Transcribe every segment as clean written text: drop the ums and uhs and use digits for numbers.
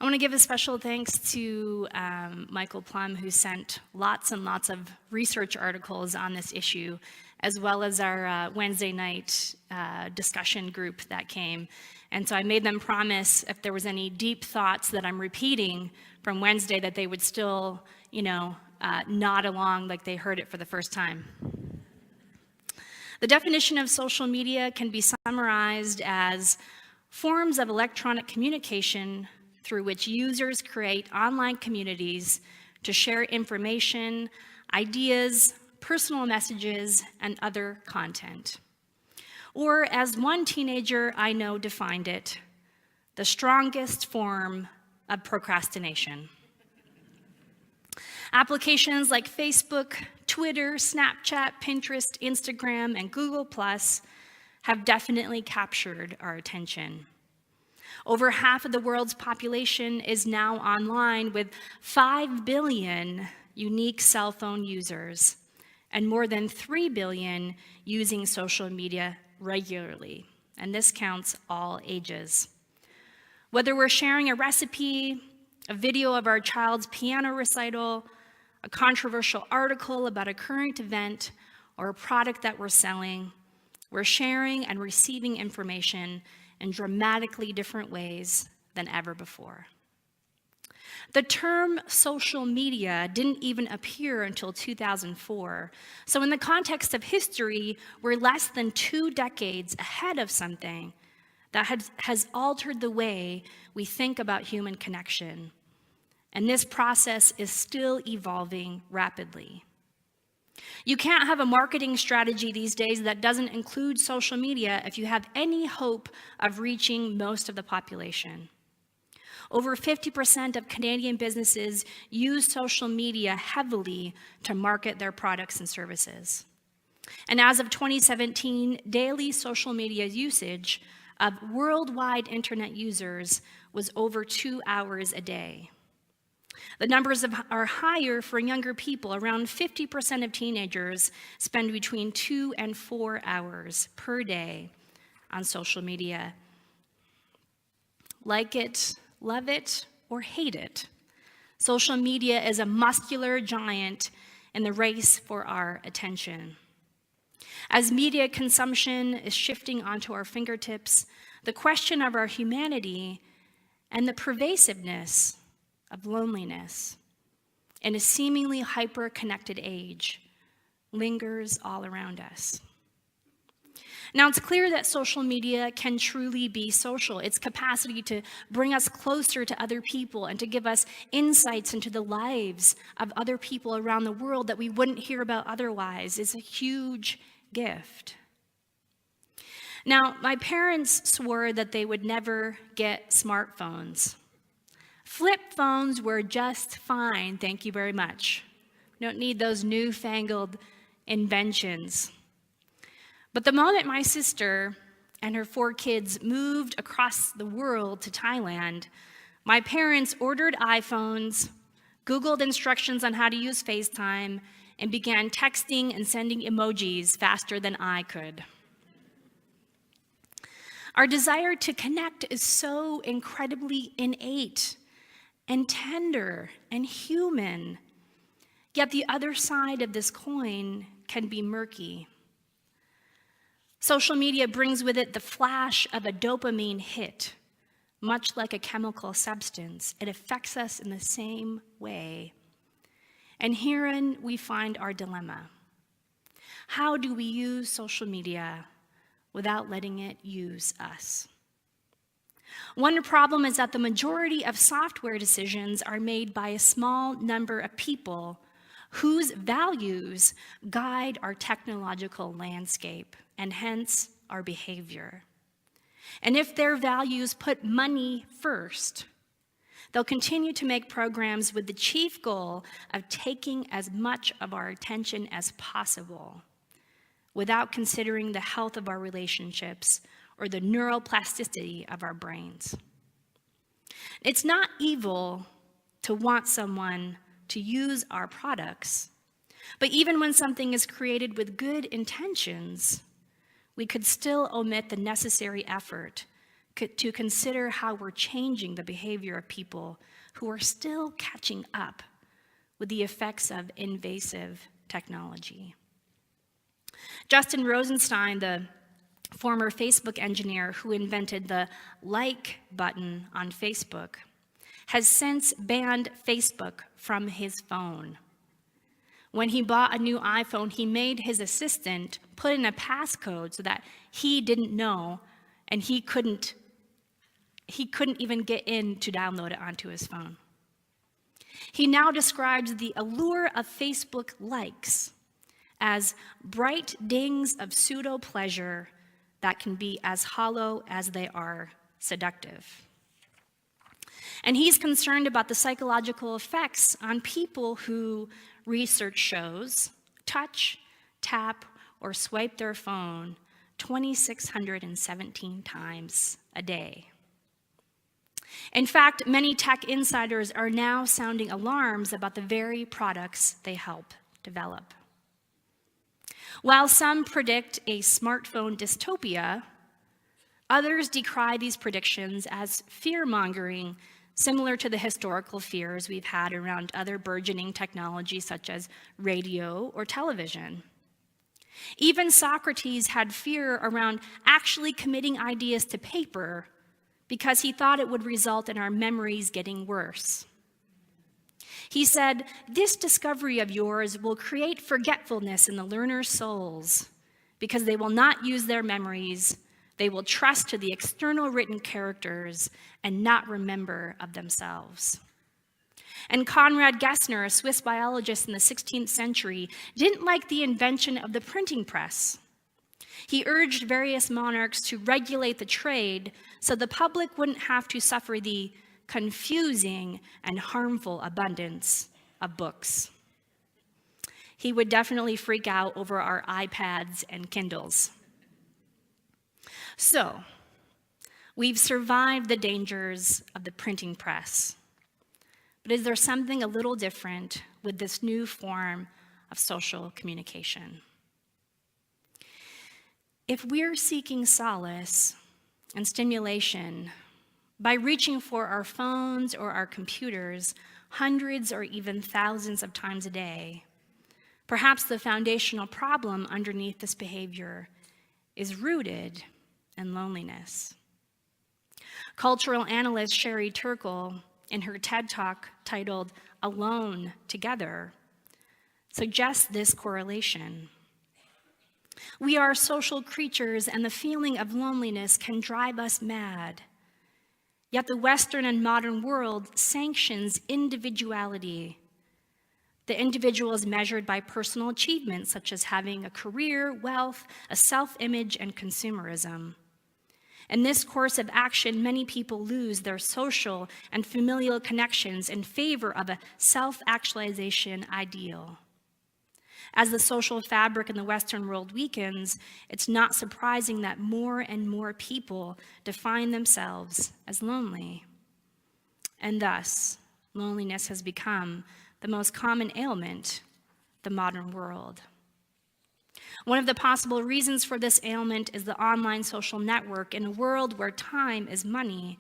I want to give a special thanks to Michael Plum, who sent lots and lots of research articles on this issue, as well as our Wednesday night discussion group that came. And so I made them promise if there was any deep thoughts that I'm repeating from Wednesday that they would still, nod along like they heard it for the first time. The definition of social media can be summarized as forms of electronic communication through which users create online communities to share information, ideas, personal messages, and other content. Or, as one teenager I know defined it, the strongest form of procrastination. Applications like Facebook, Twitter, Snapchat, Pinterest, Instagram, and Google+ have definitely captured our attention. Over half of the world's population is now online, with 5 billion unique cell phone users and more than 3 billion using social media regularly. And this counts all ages. Whether we're sharing a recipe, a video of our child's piano recital, a controversial article about a current event, or a product that we're selling, we're sharing and receiving information in dramatically different ways than ever before. The term social media didn't even appear until 2004. So in the context of history, we're less than 2 decades ahead of something that has altered the way we think about human connection. And this process is still evolving rapidly. You can't have a marketing strategy these days that doesn't include social media if you have any hope of reaching most of the population. Over 50% of Canadian businesses use social media heavily to market their products and services. And as of 2017, daily social media usage of worldwide internet users was over 2 hours a day. The numbers are higher for younger people. Around 50% of teenagers spend between 2 and 4 hours per day on social media. Like it, love it, or hate it, social media is a muscular giant in the race for our attention. As media consumption is shifting onto our fingertips, the question of our humanity and the pervasiveness of loneliness in a seemingly hyper-connected age lingers all around us. Now, it's clear that social media can truly be social. Its capacity to bring us closer to other people and to give us insights into the lives of other people around the world that we wouldn't hear about otherwise is a huge gift. Now, my parents swore that they would never get smartphones. Flip phones were just fine, thank you very much. We don't need those newfangled inventions. But the moment my sister and her 4 kids moved across the world to Thailand, my parents ordered iPhones, Googled instructions on how to use FaceTime, and began texting and sending emojis faster than I could. Our desire to connect is so incredibly innate and tender and human, yet the other side of this coin can be murky. Social media brings with it the flash of a dopamine hit, much like a chemical substance. It affects us in the same way. And herein we find our dilemma. How do we use social media without letting it use us? One problem is that the majority of software decisions are made by a small number of people whose values guide our technological landscape and hence our behavior. And if their values put money first, they'll continue to make programs with the chief goal of taking as much of our attention as possible without considering the health of our relationships or the neuroplasticity of our brains. It's not evil to want someone to use our products, but even when something is created with good intentions, we could still omit the necessary effort to consider how we're changing the behavior of people who are still catching up with the effects of invasive technology. Justin Rosenstein, the former Facebook engineer who invented the like button on Facebook, has since banned Facebook from his phone. When he bought a new iPhone, he made his assistant put in a passcode so that he didn't know, and he couldn't even get in to download it onto his phone. He now describes the allure of Facebook likes as bright dings of pseudo-pleasure that can be as hollow as they are seductive. And he's concerned about the psychological effects on people who, research shows, touch, tap, or swipe their phone 2,617 times a day. In fact, many tech insiders are now sounding alarms about the very products they help develop. While some predict a smartphone dystopia, others decry these predictions as fear-mongering, similar to the historical fears we've had around other burgeoning technologies such as radio or television. Even Socrates had fear around actually committing ideas to paper because he thought it would result in our memories getting worse. He said, "This discovery of yours will create forgetfulness in the learner's souls because they will not use their memories. They will trust to the external written characters and not remember of themselves." And Konrad Gessner, a Swiss biologist in the 16th century, didn't like the invention of the printing press. He urged various monarchs to regulate the trade so the public wouldn't have to suffer the confusing and harmful abundance of books. He would definitely freak out over our iPads and Kindles. So, we've survived the dangers of the printing press. But is there something a little different with this new form of social communication? If we're seeking solace and stimulation by reaching for our phones or our computers hundreds or even thousands of times a day, perhaps the foundational problem underneath this behavior is rooted in loneliness. Cultural analyst Sherry Turkle, in her TED Talk titled "Alone Together," suggests this correlation. We are social creatures, and the feeling of loneliness can drive us mad. Yet the Western and modern world sanctions individuality. The individual is measured by personal achievements, such as having a career, wealth, a self-image, and consumerism. In this course of action, many people lose their social and familial connections in favor of a self-actualization ideal. As the social fabric in the Western world weakens, it's not surprising that more and more people define themselves as lonely. And thus, loneliness has become the most common ailment of the modern world. One of the possible reasons for this ailment is the online social network. In a world where time is money,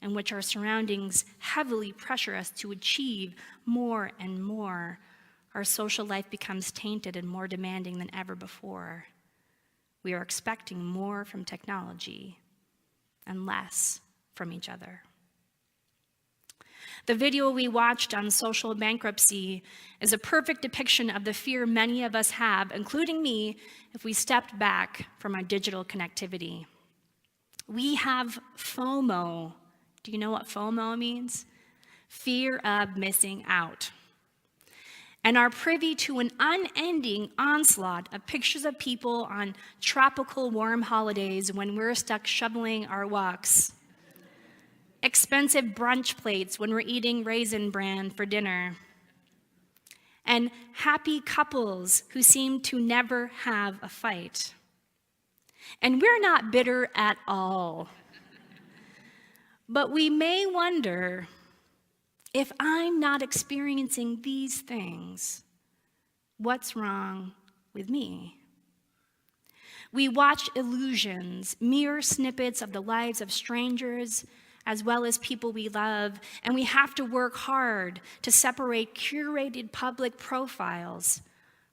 in which our surroundings heavily pressure us to achieve more and more, our social life becomes tainted and more demanding than ever before. We are expecting more from technology and less from each other. The video we watched on social bankruptcy is a perfect depiction of the fear many of us have, including me, if we stepped back from our digital connectivity. We have Fomo. Do you know what Fomo means? Fear of missing out. And are privy to an unending onslaught of pictures of people on tropical warm holidays when we're stuck shoveling our woks. Expensive brunch plates when we're eating Raisin Bran for dinner. And happy couples who seem to never have a fight. And we're not bitter at all. But we may wonder, if I'm not experiencing these things, what's wrong with me? We watch illusions, mere snippets of the lives of strangers, as well as people we love, and we have to work hard to separate curated public profiles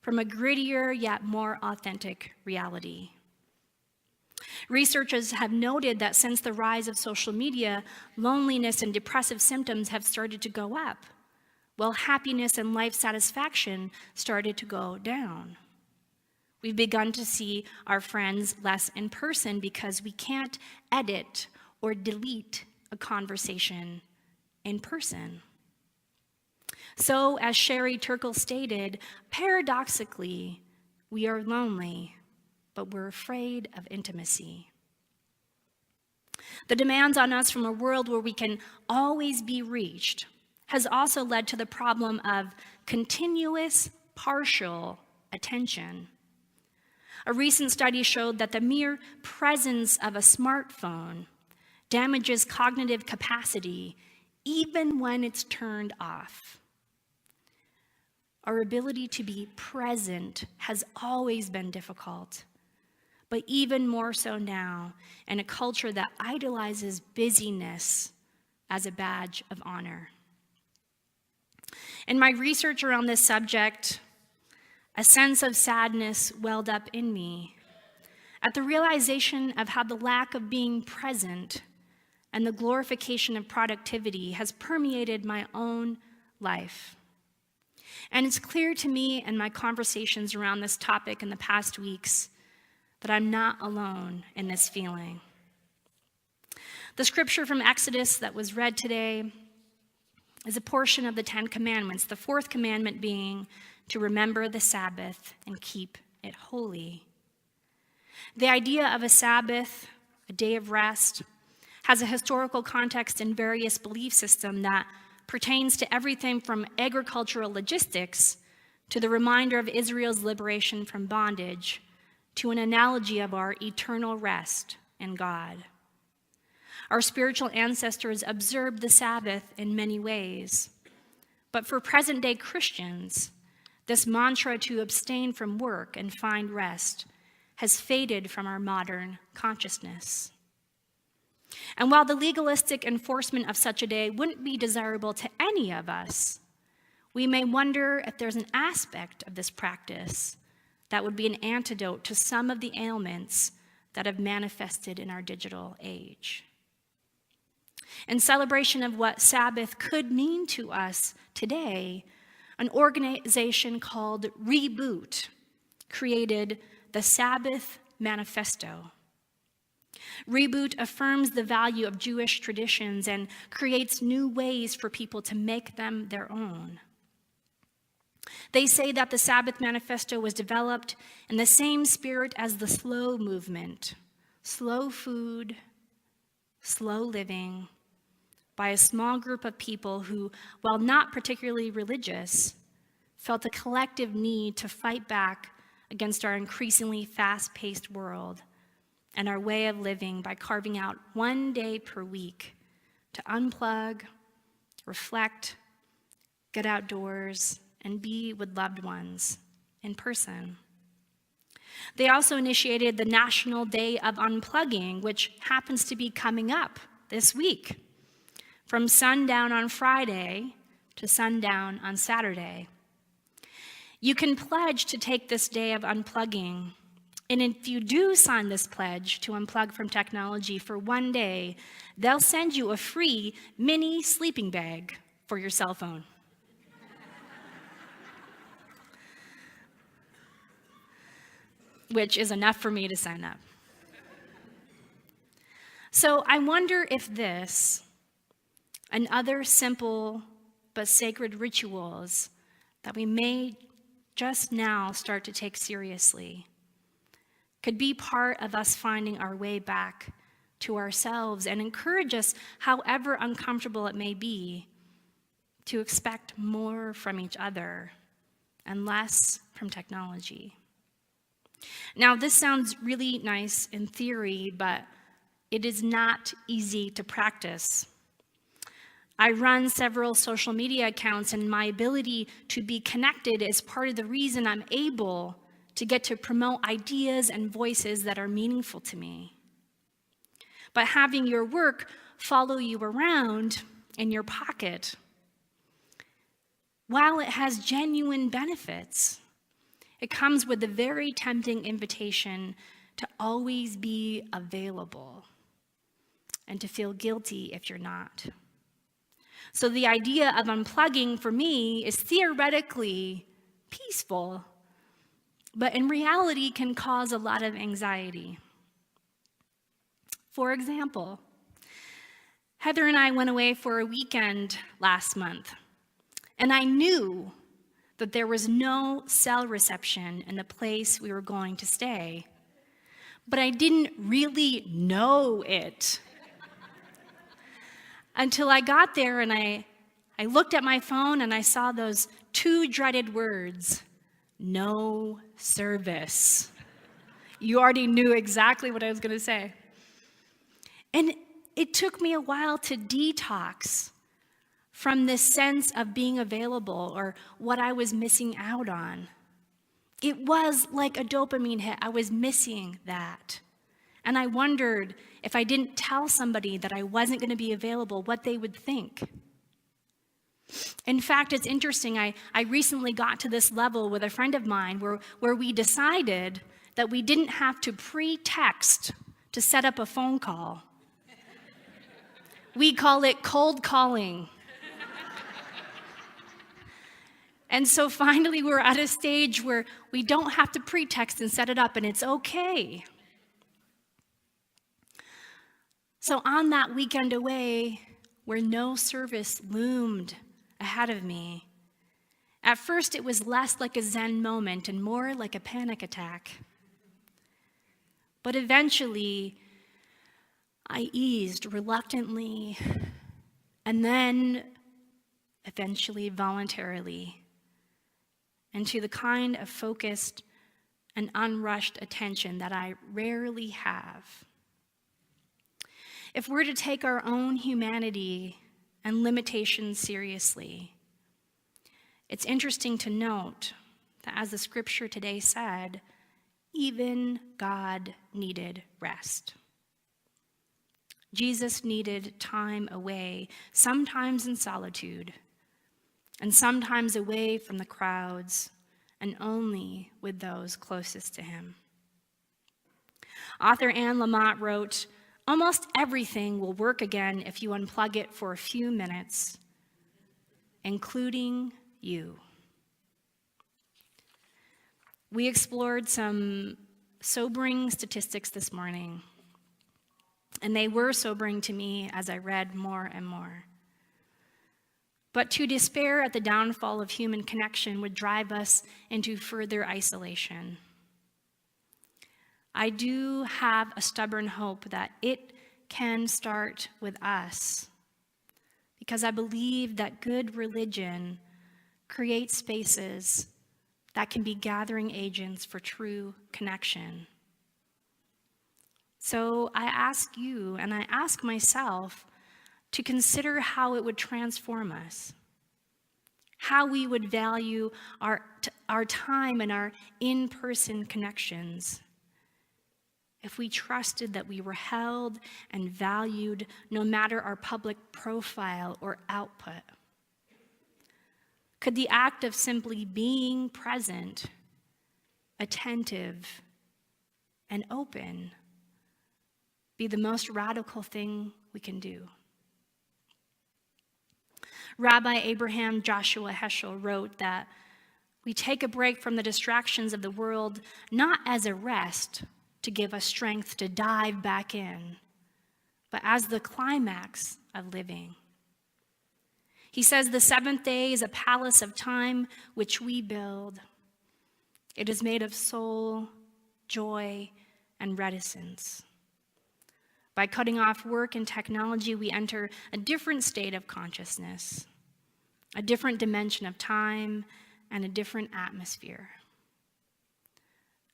from a grittier yet more authentic reality. Researchers have noted that since the rise of social media, loneliness and depressive symptoms have started to go up, while happiness and life satisfaction started to go down. We've begun to see our friends less in person because we can't edit or delete a conversation in person. So, as Sherry Turkle stated, paradoxically, we are lonely, but we're afraid of intimacy. The demands on us from a world where we can always be reached has also led to the problem of continuous, partial attention. A recent study showed that the mere presence of a smartphone damages cognitive capacity even when it's turned off. Our ability to be present has always been difficult, but even more so now in a culture that idolizes busyness as a badge of honor. In my research around this subject, a sense of sadness welled up in me at the realization of how the lack of being present and the glorification of productivity has permeated my own life. And it's clear to me in my conversations around this topic in the past weeks that I'm not alone in this feeling. The scripture from Exodus that was read today is a portion of the 10 Commandments, the fourth commandment being to remember the Sabbath and keep it holy. The idea of a Sabbath, a day of rest, has a historical context in various belief systems that pertains to everything from agricultural logistics to the reminder of Israel's liberation from bondage to an analogy of our eternal rest in God. Our spiritual ancestors observed the Sabbath in many ways, but for present-day Christians, this mantra to abstain from work and find rest has faded from our modern consciousness. And while the legalistic enforcement of such a day wouldn't be desirable to any of us, we may wonder if there's an aspect of this practice that would be an antidote to some of the ailments that have manifested in our digital age. In celebration of what Sabbath could mean to us today, an organization called Reboot created the Sabbath Manifesto. Reboot affirms the value of Jewish traditions and creates new ways for people to make them their own. They say that the Sabbath Manifesto was developed in the same spirit as the slow movement, slow food, slow living, by a small group of people who, while not particularly religious, felt a collective need to fight back against our increasingly fast-paced world and our way of living by carving out one day per week to unplug, reflect, get outdoors, and be with loved ones in person. They also initiated the National Day of Unplugging, which happens to be coming up this week, from sundown on Friday to sundown on Saturday. You can pledge to take this day of unplugging, and if you do sign this pledge to unplug from technology for one day, they'll send you a free mini sleeping bag for your cell phone. Which is enough for me to sign up. So I wonder if this and other simple but sacred rituals that we may just now start to take seriously could be part of us finding our way back to ourselves and encourage us, however uncomfortable it may be, to expect more from each other and less from technology. Now, this sounds really nice in theory, but it is not easy to practice. I run several social media accounts, and my ability to be connected is part of the reason I'm able to get to promote ideas and voices that are meaningful to me. But having your work follow you around in your pocket, while it has genuine benefits, it comes with a very tempting invitation to always be available and to feel guilty if you're not. So the idea of unplugging for me is theoretically peaceful, but in reality can cause a lot of anxiety. For example, Heather and I went away for a weekend last month, and I knew that there was no cell reception in the place we were going to stay, but I didn't really know it until I got there and I looked at my phone and I saw those two dreaded words, no service. You already knew exactly what I was going to say. And it took me a while to detox from this sense of being available or what I was missing out on. It was like a dopamine hit. I was missing that. And I wondered if I didn't tell somebody that I wasn't going to be available, what they would think. In fact, it's interesting. I recently got to this level with a friend of mine where we decided that we didn't have to pre-text to set up a phone call. We call it cold calling. And so finally, we're at a stage where we don't have to pretext and set it up, and it's okay. So on that weekend away, where no service loomed ahead of me, at first it was less like a Zen moment and more like a panic attack. But eventually, I eased reluctantly, and then eventually voluntarily, into the kind of focused and unrushed attention that I rarely have. If we're to take our own humanity and limitations seriously, it's interesting to note that, as the scripture today said, even God needed rest. Jesus needed time away, sometimes in solitude, and sometimes away from the crowds, and only with those closest to him. Author Anne Lamott wrote, "Almost everything will work again if you unplug it for a few minutes, including you." We explored some sobering statistics this morning, and they were sobering to me as I read more and more. But to despair at the downfall of human connection would drive us into further isolation. I do have a stubborn hope that it can start with us, because I believe that good religion creates spaces that can be gathering agents for true connection. So I ask you, and I ask myself, to consider how it would transform us, how we would value our time and our in-person connections if we trusted that we were held and valued no matter our public profile or output. Could the act of simply being present, attentive, and open be the most radical thing we can do? Rabbi Abraham Joshua Heschel wrote that we take a break from the distractions of the world not as a rest to give us strength to dive back in, but as the climax of living. He says the seventh day is a palace of time which we build. It is made of soul, joy, and reticence. By cutting off work and technology, we enter a different state of consciousness, a different dimension of time, and a different atmosphere.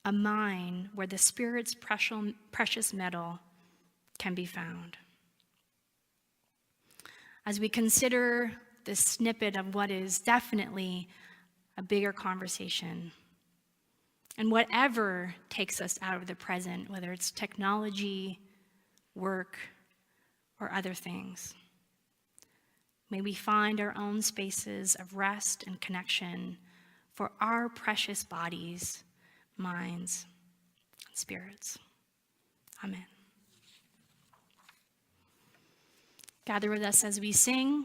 A mine where the Spirit's precious metal can be found. As we consider this snippet of what is definitely a bigger conversation, And whatever takes us out of the present, whether it's technology, work, or other things, may we find our own spaces of rest and connection for our precious bodies, minds, and spirits. Amen. Gather with us as we sing.